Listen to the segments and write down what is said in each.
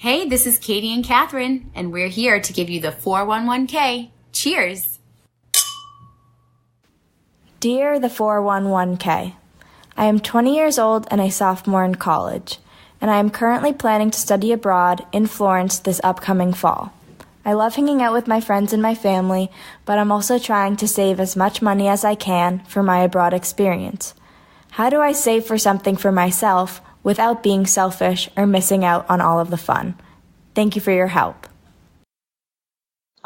Hey, this is Katie and Catherine, and we're here to give you the 411K. Cheers! Dear the 411K, I am 20 years old and a sophomore in college, and I am currently planning to study abroad in Florence this upcoming fall. I love hanging out with my friends and my family, but I'm also trying to save as much money as I can for my abroad experience. How do I save for something for myself without being selfish or missing out on all of the fun? Thank you for your help.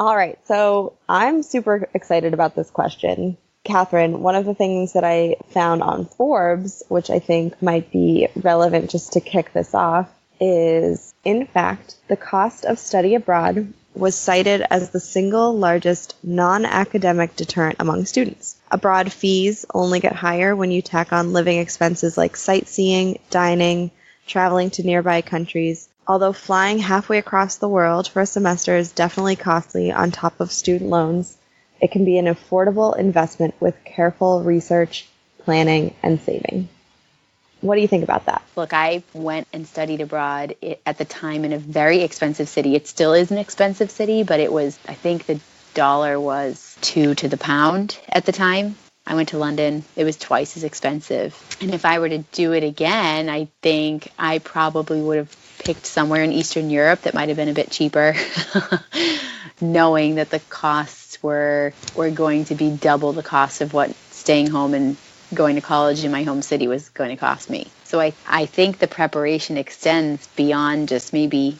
All right, so I'm super excited about this question. Catherine, one of the things that I found on Forbes, which I think might be relevant just to kick this off, is, in fact, the cost of study abroad was cited as the single largest non-academic deterrent among students. Abroad fees only get higher when you tack on living expenses like sightseeing, dining, traveling to nearby countries. Although flying halfway across the world for a semester is definitely costly on top of student loans, it can be an affordable investment with careful research, planning, and saving. What do you think about that? Look, I went and studied abroad at the time in a very expensive city. It still is an expensive city, but it was, I think the dollar was 2 to the pound at the time. I went to London. It was twice as expensive. And if I were to do it again, I think I probably would have picked somewhere in Eastern Europe that might have been a bit cheaper, knowing that the costs were going to be double the cost of what staying home and going to college in my home city was going to cost me. So I think the preparation extends beyond just maybe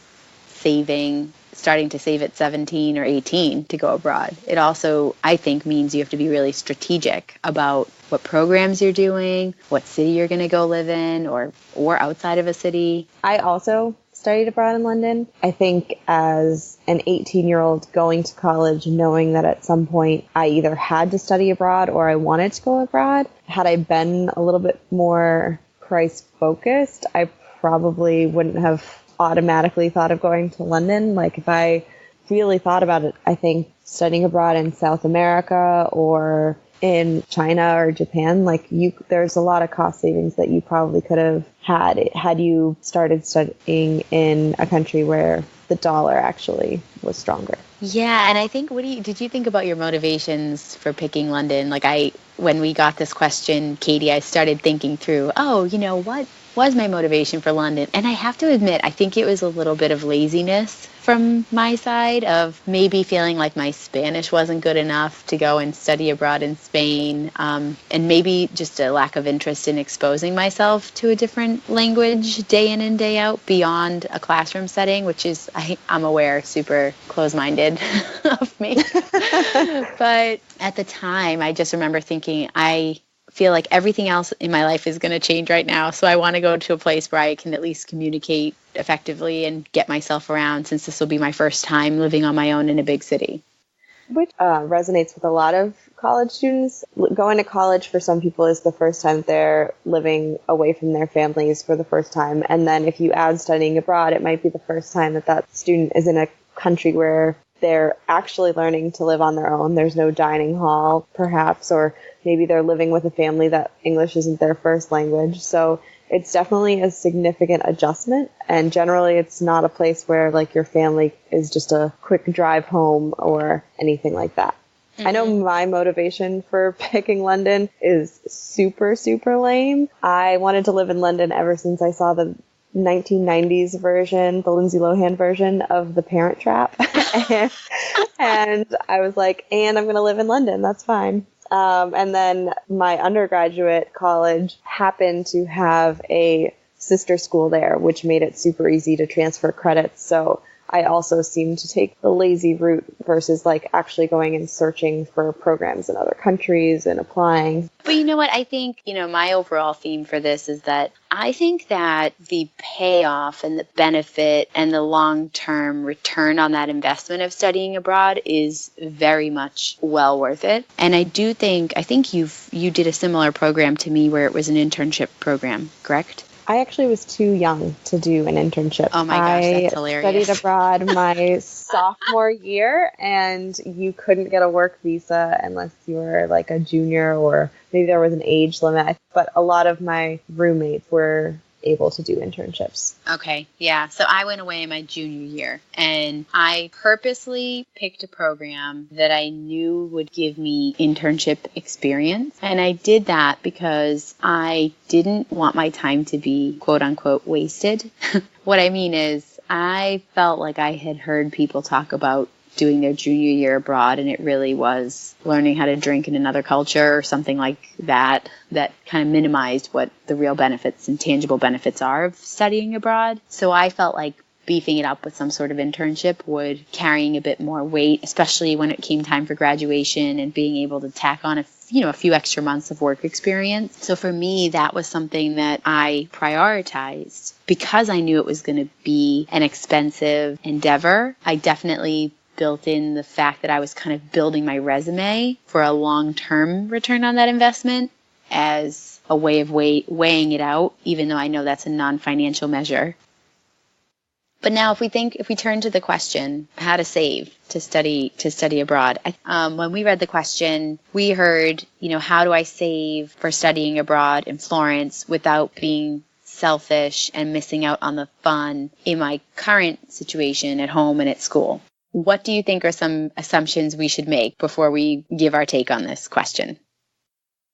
starting to save at 17 or 18 to go abroad. It also, I think, means you have to be really strategic about what programs you're doing, what city you're going to go live in, or outside of a city. I also studied abroad in London. I think as an 18-year-old going to college, knowing that at some point I either had to study abroad or I wanted to go abroad, had I been a little bit more Christ-focused, I probably wouldn't have automatically thought of going to London. Like, if I really thought about it, I think studying abroad in South America or in China or Japan, there's a lot of cost savings that you probably could have had you started studying in a country where the dollar actually was stronger. Yeah, and I think, did you think about your motivations for picking London? When we got this question, Katie, I started thinking through, what was my motivation for London? And I have to admit, I think it was a little bit of laziness from my side, of maybe feeling like my Spanish wasn't good enough to go and study abroad in Spain, and maybe just a lack of interest in exposing myself to a different language day in and day out beyond a classroom setting, which is, I'm aware, super close-minded of me. But at the time, I just remember thinking, I feel like everything else in my life is going to change right now. So I want to go to a place where I can at least communicate effectively and get myself around, since this will be my first time living on my own in a big city. Which resonates with a lot of college students. Going to college for some people is the first time they're living away from their families for the first time. And then if you add studying abroad, it might be the first time that student is in a country where they're actually learning to live on their own. There's no dining hall, perhaps, or maybe they're living with a family that English isn't their first language. So it's definitely a significant adjustment. And generally, it's not a place where your family is just a quick drive home or anything like that. Mm-hmm. I know my motivation for picking London is super, super lame. I wanted to live in London ever since I saw the 1990s version, the Lindsay Lohan version of The Parent Trap. and I was like, and I'm going to live in London. That's fine. And then my undergraduate college happened to have a sister school there, which made it super easy to transfer credits. So I also seem to take the lazy route versus actually going and searching for programs in other countries and applying. But you know what? I think, my overall theme for this is that I think that the payoff and the benefit and the long-term return on that investment of studying abroad is very much well worth it. And I think you did a similar program to me where it was an internship program, correct? I actually was too young to do an internship. Oh my gosh, that's hilarious. I studied abroad my sophomore year, and you couldn't get a work visa unless you were a junior, or maybe there was an age limit. But a lot of my roommates were able to do internships. Okay, yeah. So I went away in my junior year, and I purposely picked a program that I knew would give me internship experience. And I did that because I didn't want my time to be quote unquote wasted. What I mean is I felt like I had heard people talk about doing their junior year abroad, and it really was learning how to drink in another culture or something like that, that kind of minimized what the real benefits and tangible benefits are of studying abroad. So I felt like beefing it up with some sort of internship would carrying a bit more weight, especially when it came time for graduation and being able to tack on a few extra months of work experience. So for me, that was something that I prioritized because I knew it was going to be an expensive endeavor. I definitely built in the fact that I was kind of building my resume for a long-term return on that investment as a way of weighing it out, even though I know that's a non-financial measure. But now if we turn to the question, how to save to study abroad. When we read the question, we heard, how do I save for studying abroad in Florence without being selfish and missing out on the fun in my current situation at home and at school? What do you think are some assumptions we should make before we give our take on this question?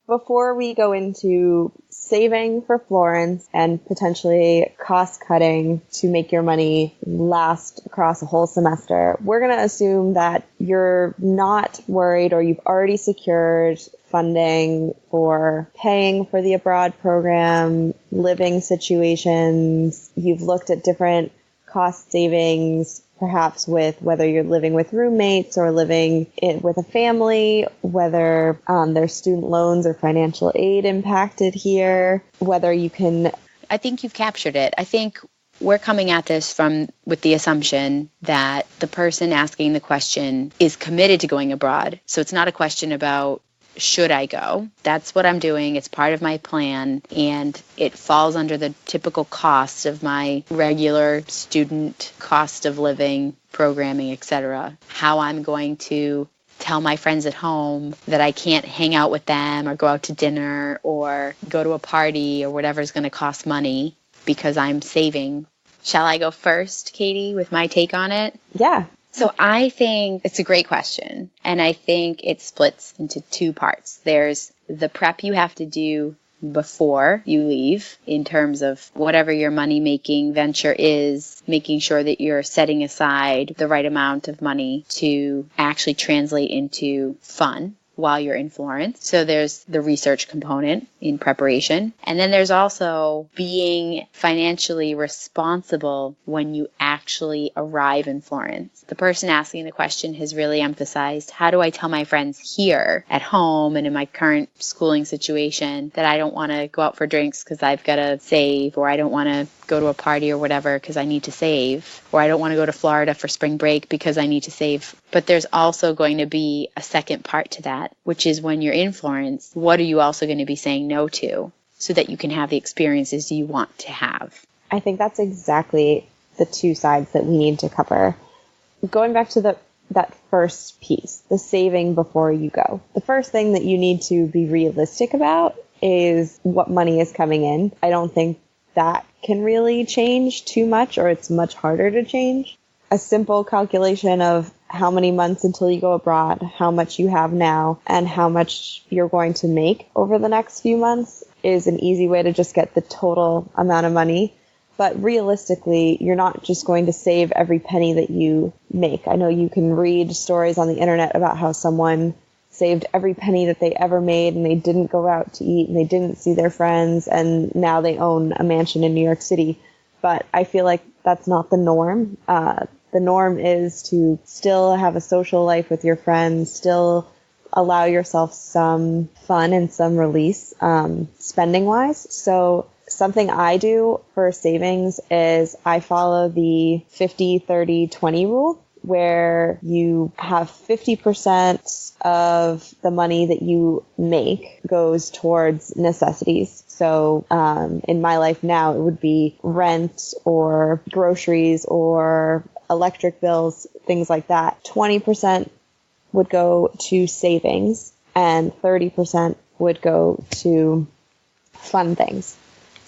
Before we go into saving for Florence and potentially cost cutting to make your money last across a whole semester, we're going to assume that you're not worried or you've already secured funding for paying for the abroad program, living situations. You've looked at different cost savings, perhaps with whether you're living with roommates or living with a family, whether there's student loans or financial aid impacted here, whether you can... I think you've captured it. I think we're coming at this with the assumption that the person asking the question is committed to going abroad. So it's not a question about should I go? That's what I'm doing. It's part of my plan, and it falls under the typical cost of my regular student cost of living, programming, etc. How I'm going to tell my friends at home that I can't hang out with them or go out to dinner or go to a party or whatever's going to cost money because I'm saving. Shall I go first, Katie, with my take on it? Yeah. So I think it's a great question, and I think it splits into two parts. There's the prep you have to do before you leave in terms of whatever your money-making venture is, making sure that you're setting aside the right amount of money to actually translate into fun while you're in Florence. So there's the research component in preparation. And then there's also being financially responsible when you actually arrive in Florence. The person asking the question has really emphasized, how do I tell my friends here at home and in my current schooling situation that I don't want to go out for drinks because I've got to save, or I don't want to go to a party or whatever because I need to save, or I don't want to go to Florida for spring break because I need to save. But there's also going to be a second part to that, which is when you're in Florence, what are you also going to be saying no to so that you can have the experiences you want to have? I think that's exactly the two sides that we need to cover. Going back to that first piece, the saving before you go. The first thing that you need to be realistic about is what money is coming in. I don't think that can really change too much, or it's much harder to change. A simple calculation of how many months until you go abroad, how much you have now, and how much you're going to make over the next few months is an easy way to just get the total amount of money. But realistically, you're not just going to save every penny that you make. I know you can read stories on the internet about how someone saved every penny that they ever made and they didn't go out to eat and they didn't see their friends and now they own a mansion in New York City. But I feel like that's not the norm. The norm is to still have a social life with your friends, still allow yourself some fun and some release, spending-wise. So something I do for savings is I follow the 50-30-20 rule, where you have 50% of the money that you make goes towards necessities. So in my life now, it would be rent or groceries or electric bills, things like that. 20% would go to savings and 30% would go to fun things.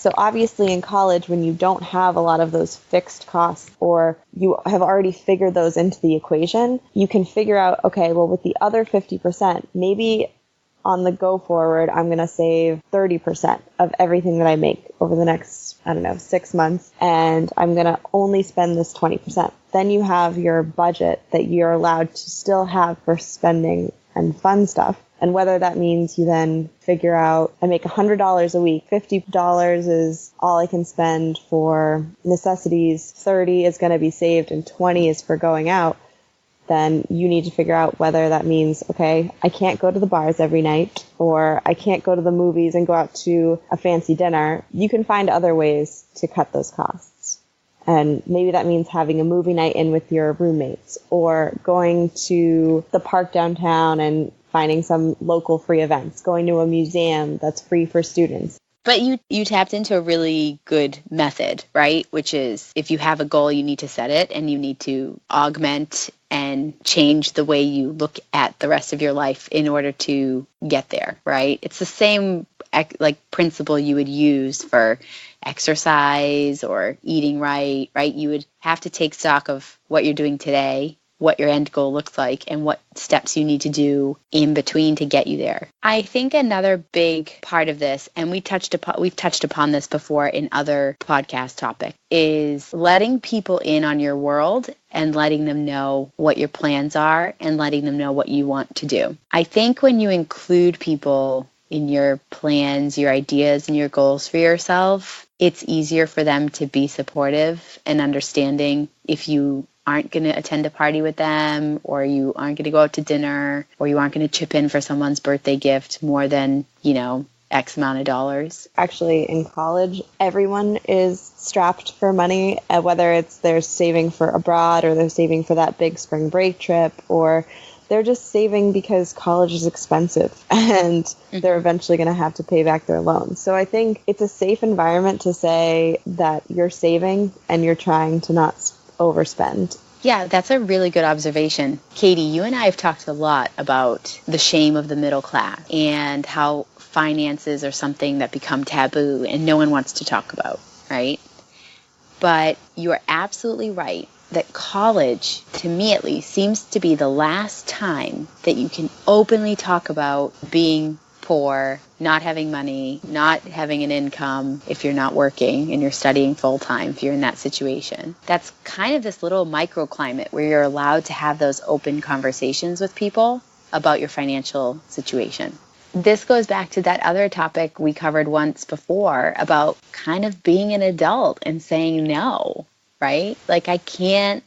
So obviously in college, when you don't have a lot of those fixed costs, or you have already figured those into the equation, you can figure out, okay, well, with the other 50%, maybe on the go forward, I'm going to save 30% of everything that I make over the next, 6 months, and I'm going to only spend this 20%. Then you have your budget that you're allowed to still have for spending and fun stuff. And whether that means you then figure out, I make $100 a week, $50 is all I can spend for necessities, 30 is going to be saved, and 20 is for going out, then you need to figure out whether that means, okay, I can't go to the bars every night, or I can't go to the movies and go out to a fancy dinner. You can find other ways to cut those costs. And maybe that means having a movie night in with your roommates, or going to the park downtown and finding some local free events, going to a museum that's free for students. But you tapped into a really good method, right? Which is, if you have a goal, you need to set it, and you need to augment and change the way you look at the rest of your life in order to get there, right? It's the same principle you would use for exercise or eating right? You would have to take stock of what you're doing today, what your end goal looks like, and what steps you need to do in between to get you there. I think another big part of this, and we've touched upon this before in other podcast topics, is letting people in on your world and letting them know what your plans are and letting them know what you want to do. I think when you include people in your plans, your ideas, and your goals for yourself, it's easier for them to be supportive and understanding if you aren't going to attend a party with them, or you aren't going to go out to dinner, or you aren't going to chip in for someone's birthday gift more than, X amount of dollars. Actually, in college, everyone is strapped for money, whether it's they're saving for abroad, or they're saving for that big spring break trip, or they're just saving because college is expensive and they're eventually going to have to pay back their loans. So I think it's a safe environment to say that you're saving and you're trying to not overspend. Yeah, that's a really good observation. Katie, you and I have talked a lot about the shame of the middle class and how finances are something that become taboo and no one wants to talk about, right? But you are absolutely right that college, to me at least, seems to be the last time that you can openly talk about being poor, not having money, not having an income if you're not working and you're studying full time, if you're in that situation. That's kind of this little microclimate where you're allowed to have those open conversations with people about your financial situation. This goes back to that other topic we covered once before about kind of being an adult and saying no. Right? Like I can't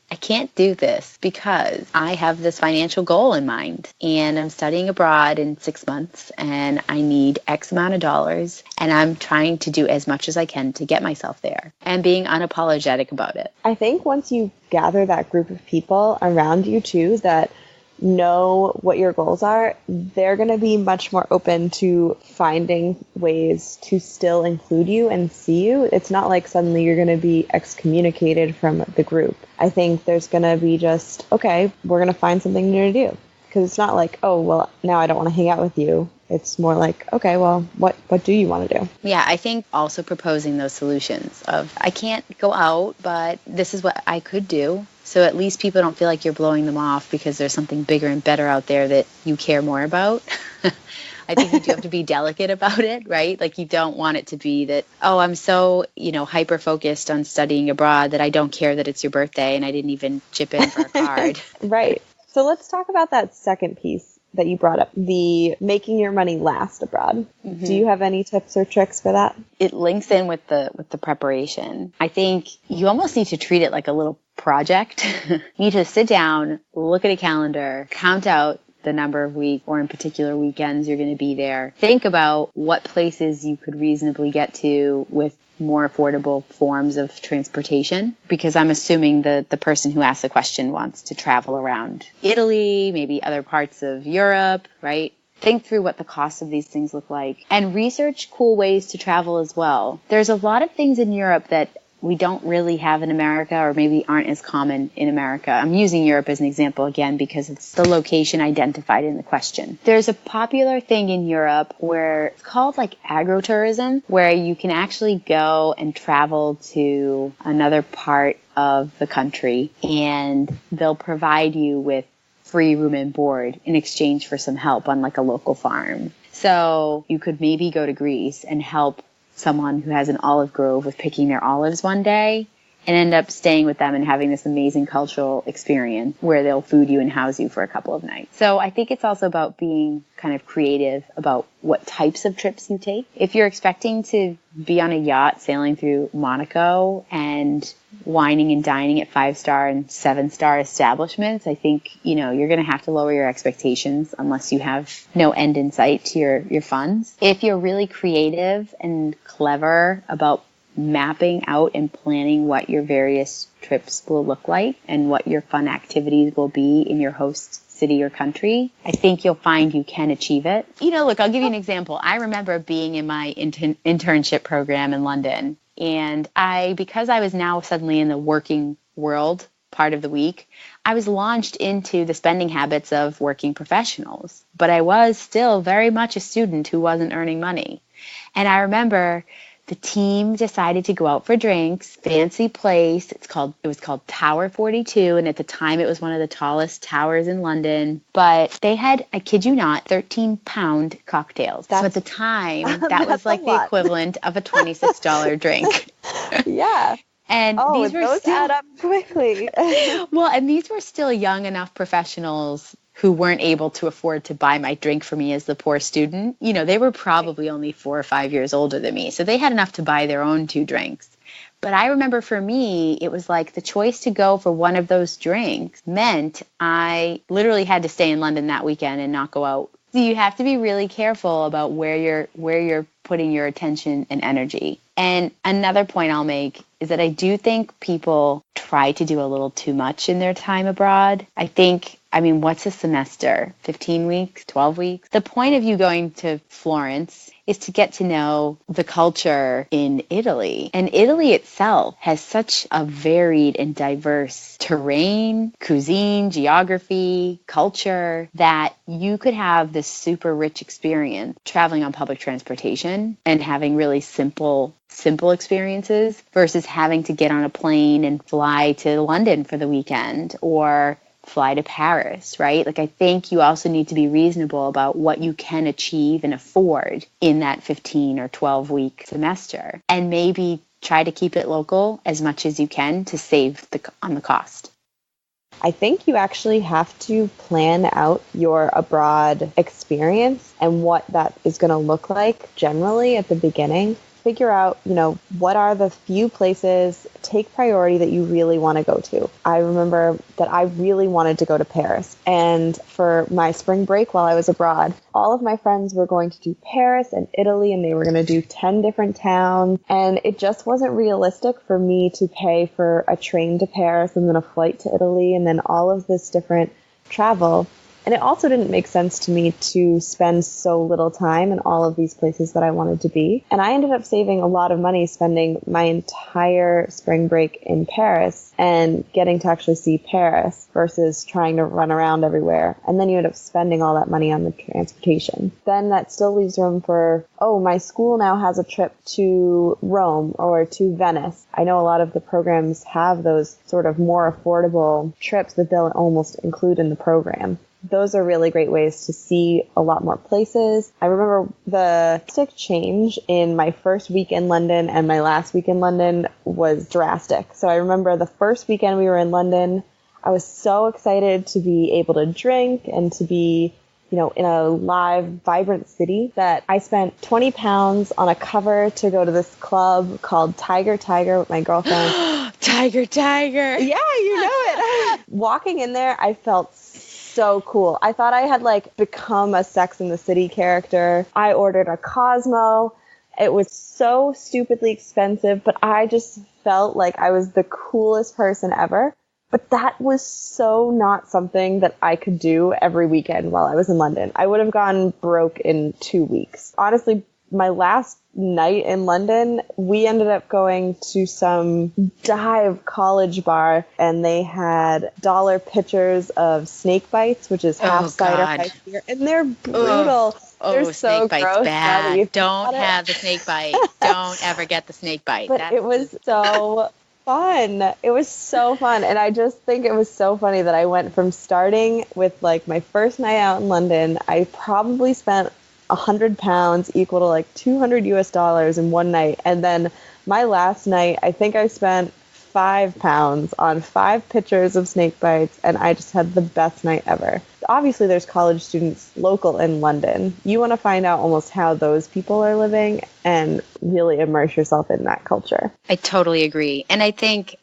do this because I have this financial goal in mind and I'm studying abroad in 6 months and I need X amount of dollars and I'm trying to do as much as I can to get myself there and being unapologetic about it. I think once you gather that group of people around you too that know what your goals are, they're going to be much more open to finding ways to still include you and see you. It's not like suddenly you're going to be excommunicated from the group. I think there's going to be just, okay, we're going to find something new to do. Because it's not like, oh, well, now I don't want to hang out with you. It's more like, okay, well, what do you want to do? Yeah, I think also proposing those solutions of, I can't go out, but this is what I could do. So at least people don't feel like you're blowing them off because there's something bigger and better out there that you care more about. I think you do have to be delicate about it, right? Like you don't want it to be that, oh, I'm so, hyper-focused on studying abroad that I don't care that it's your birthday and I didn't even chip in for a card. Right. So let's talk about that second piece that you brought up, the making your money last abroad. Mm-hmm. Do you have any tips or tricks for that? It links in with the preparation. I think you almost need to treat it like a little project. You need to sit down, look at a calendar, count out the number of weeks or in particular weekends you're going to be there. Think about what places you could reasonably get to with more affordable forms of transportation, because I'm assuming the person who asked the question wants to travel around Italy, maybe other parts of Europe, right? Think through what the cost of these things look like and research cool ways to travel as well. There's a lot of things in Europe that we don't really have in America, or maybe aren't as common in America. I'm using Europe as an example again because it's the location identified in the question. There's a popular thing in Europe where it's called like agrotourism, where you can actually go and travel to another part of the country and they'll provide you with free room and board in exchange for some help on like a local farm. So you could maybe go to Greece and help someone who has an olive grove with picking their olives one day and end up staying with them and having this amazing cultural experience where they'll food you and house you for a couple of nights. So I think it's also about being kind of creative about what types of trips you take. If you're expecting to be on a yacht sailing through Monaco and wining and dining at 5-star and 7-star establishments, I think, you're going to have to lower your expectations unless you have no end in sight to your funds. If you're really creative and clever about mapping out and planning what your various trips will look like and what your fun activities will be in your host city or country, I think you'll find you can achieve it. Look, I'll give you an example. I remember being in my internship program in London, and because I was now suddenly in the working world part of the week, I was launched into the spending habits of working professionals, but I was still very much a student who wasn't earning money. And I remember the team decided to go out for drinks, fancy place. It was called Tower 42, and at the time it was one of the tallest towers in London. But they had, I kid you not, 13-pound cocktails. So at the time, that was like the equivalent of a $26 drink. Yeah. And these were those add up quickly. Well, and these were still young enough professionals who weren't able to afford to buy my drink for me as the poor student. They were probably only 4 or 5 years older than me, so they had enough to buy their own 2 drinks. But I remember for me, it was like the choice to go for one of those drinks meant I literally had to stay in London that weekend and not go out. So you have to be really careful about where you're putting your attention and energy. And another point I'll make is that I do think people try to do a little too much in their time abroad. What's a semester? 15 weeks? 12 weeks? The point of you going to Florence is to get to know the culture in Italy. And Italy itself has such a varied and diverse terrain, cuisine, geography, culture, that you could have this super rich experience traveling on public transportation and having really simple experiences versus having to get on a plane and fly to London for the weekend or fly to Paris, right? Like, I think you also need to be reasonable about what you can achieve and afford in that 15 or 12-week semester, and maybe try to keep it local as much as you can to save on the cost. I think you actually have to plan out your abroad experience and what that is going to look like generally at the beginning. Figure out, what are the few places, take priority that you really want to go to. I remember that I really wanted to go to Paris. And for my spring break while I was abroad, all of my friends were going to do Paris and Italy, and they were going to do 10 different towns. And it just wasn't realistic for me to pay for a train to Paris and then a flight to Italy and then all of this different travel. And it also didn't make sense to me to spend so little time in all of these places that I wanted to be. And I ended up saving a lot of money spending my entire spring break in Paris and getting to actually see Paris versus trying to run around everywhere. And then you end up spending all that money on the transportation. Then that still leaves room for, my school now has a trip to Rome or to Venice. I know a lot of the programs have those sort of more affordable trips that they'll almost include in the program. Those are really great ways to see a lot more places. I remember the drastic change in my first week in London and my last week in London was drastic. So I remember the first weekend we were in London, I was so excited to be able to drink and to be, in a live, vibrant city that I spent 20 pounds on a cover to go to this club called Tiger with my girlfriend. Tiger. Yeah, you know it. Walking in there, I felt so cool. I thought I had become a Sex and the City character. I ordered a Cosmo. It was so stupidly expensive, but I just felt like I was the coolest person ever. But that was so not something that I could do every weekend while I was in London. I would have gone broke in 2 weeks. Honestly, my last night in London, we ended up going to some dive college bar, and they had dollar pitchers of snake bites, which is half cider, half beer, and they're brutal. They're so snake bites gross. bad. Don't have the snake bite. Don't ever get the snake bite. But it was so fun. It was so fun. And I just think it was so funny that I went from starting with like my first night out in London. I probably spent £100 equal to like $200 in one night. And then my last night, I think I spent £5 on 5 pitchers of snake bites, and I just had the best night ever. Obviously, there's college students local in London. You want to find out almost how those people are living and really immerse yourself in that culture. I totally agree. And I think,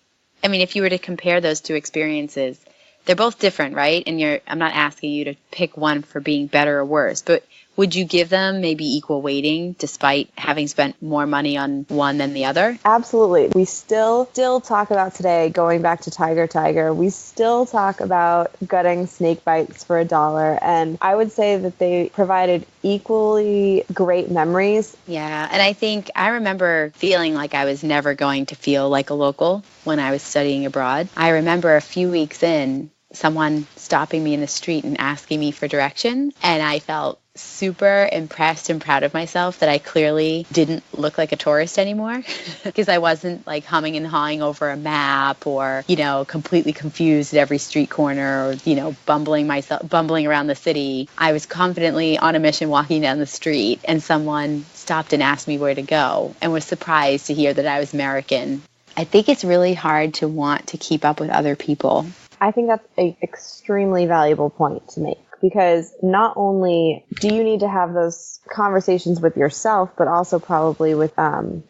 I mean, if you were to compare those two experiences, they're both different, right? And I'm not asking you to pick one for being better or worse, but would you give them maybe equal weighting despite having spent more money on one than the other? Absolutely. We still talk about today, going back to Tiger, we still talk about gutting snake bites for $1. And I would say that they provided equally great memories. Yeah. And I think I remember feeling like I was never going to feel like a local when I was studying abroad. I remember a few weeks in, someone stopping me in the street and asking me for directions. And I felt super impressed and proud of myself that I clearly didn't look like a tourist anymore because I wasn't like humming and hawing over a map or, completely confused at every street corner or, bumbling around the city. I was confidently on a mission walking down the street, and someone stopped and asked me where to go and was surprised to hear that I was American. I think it's really hard to want to keep up with other people. I think that's an extremely valuable point to make, because not only do you need to have those conversations with yourself, but also probably with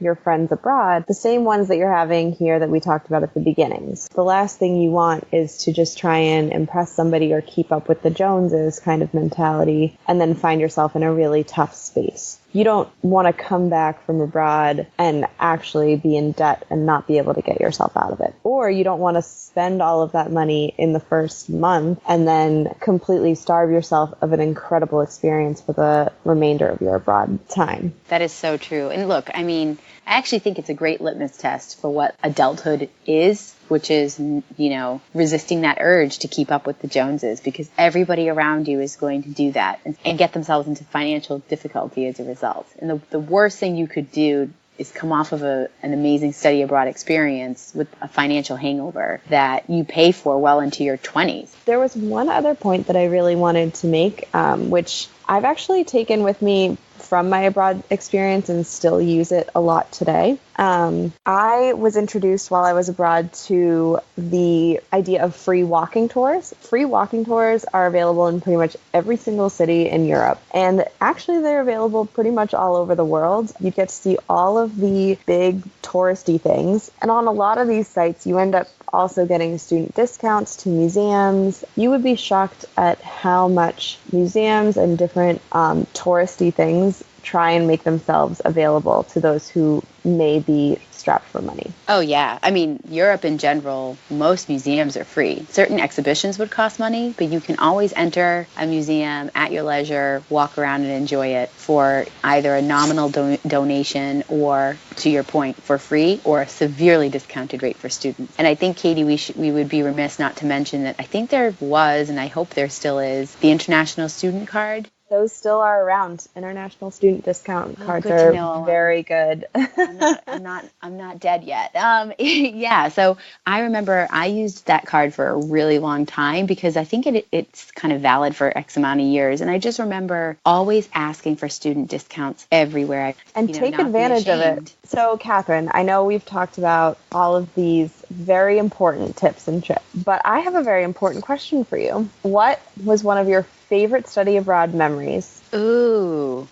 your friends abroad, the same ones that you're having here that we talked about at the beginnings. The last thing you want is to just try and impress somebody or keep up with the Joneses kind of mentality and then find yourself in a really tough space. You don't want to come back from abroad and actually be in debt and not be able to get yourself out of it. Or you don't want to spend all of that money in the first month and then completely starve yourself of an incredible experience for the remainder of your abroad time. That is so true. And look, I mean, I actually think it's a great litmus test for what adulthood is, which is, resisting that urge to keep up with the Joneses, because everybody around you is going to do that and get themselves into financial difficulty as a result. And the worst thing you could do is come off of an amazing study abroad experience with a financial hangover that you pay for well into your 20s. There was one other point that I really wanted to make, which I've actually taken with me from my abroad experience and still use it a lot today. I was introduced while I was abroad to the idea of free walking tours. Free walking tours are available in pretty much every single city in Europe. And actually they're available pretty much all over the world. You get to see all of the big touristy things. And on a lot of these sites, you end up also getting student discounts to museums. You would be shocked at how much museums and different touristy things try and make themselves available to those who may be strapped for money. Oh, yeah. I mean, Europe in general, most museums are free. Certain exhibitions would cost money, but you can always enter a museum at your leisure, walk around and enjoy it for either a nominal donation or, to your point, for free or a severely discounted rate for students. And I think, Katie, we would be remiss not to mention that I think there was, and I hope there still is, the International Student Card. Those still are around. International student discount cards are very good. I'm not dead yet. Yeah. So I remember I used that card for a really long time because I think it's kind of valid for X amount of years. And I just remember always asking for student discounts everywhere. And take advantage of it. So, Catherine, I know we've talked about all of these very important tips and tricks, but I have a very important question for you. What was one of your favorite study abroad memories? Ooh,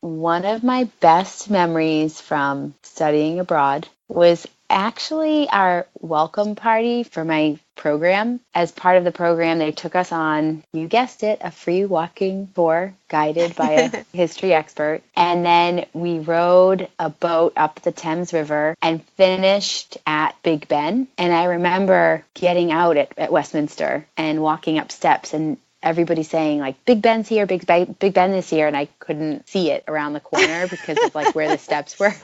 one of my best memories from studying abroad was actually our welcome party for my program. As part of the program, they took us on, you guessed it, a free walking tour guided by a history expert. And then we rode a boat up the Thames River and finished at Big Ben. And I remember getting out at Westminster and walking up steps and everybody saying like, Big Ben's here, Big Ben is here. And I couldn't see it around the corner because of like where the steps were.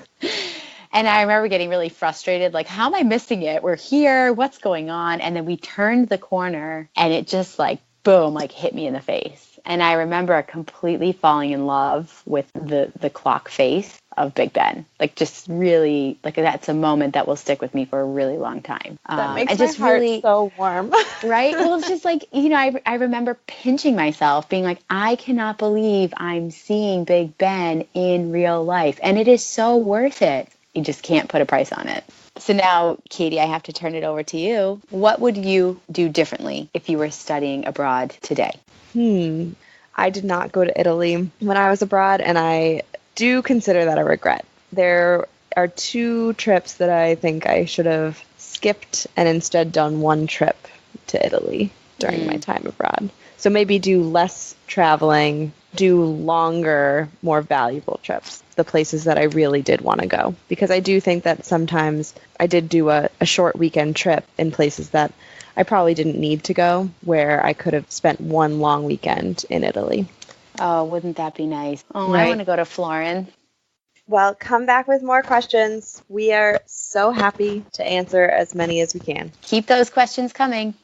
And I remember getting really frustrated, like, how am I missing it? We're here. What's going on? And then we turned the corner and it just like, boom, like hit me in the face. And I remember completely falling in love with the clock face of Big Ben. Like, just really, like, that's a moment that will stick with me for a really long time. That makes my heart so warm. Right? Well, it's just like, you know, I remember pinching myself, being like, I cannot believe I'm seeing Big Ben in real life. And it is so worth it. You just can't put a price on it. So now, Katie, I have to turn it over to you. What would you do differently if you were studying abroad today? I did not go to Italy when I was abroad, and I do consider that a regret. There are 2 trips that I think I should have skipped and instead done one trip to Italy during my time abroad. So maybe do less traveling, do longer, more valuable trips, the places that I really did want to go. Because I do think that sometimes I did do a short weekend trip in places that I probably didn't need to go, where I could have spent one long weekend in Italy. Oh, wouldn't that be nice? Oh, Right. I want to go to Florence. Well, come back with more questions. We are so happy to answer as many as we can. Keep those questions coming.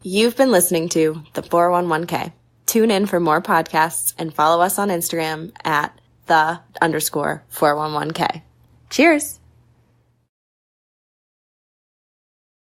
You've been listening to the 411K. Tune in for more podcasts and follow us on Instagram at _411K. Cheers!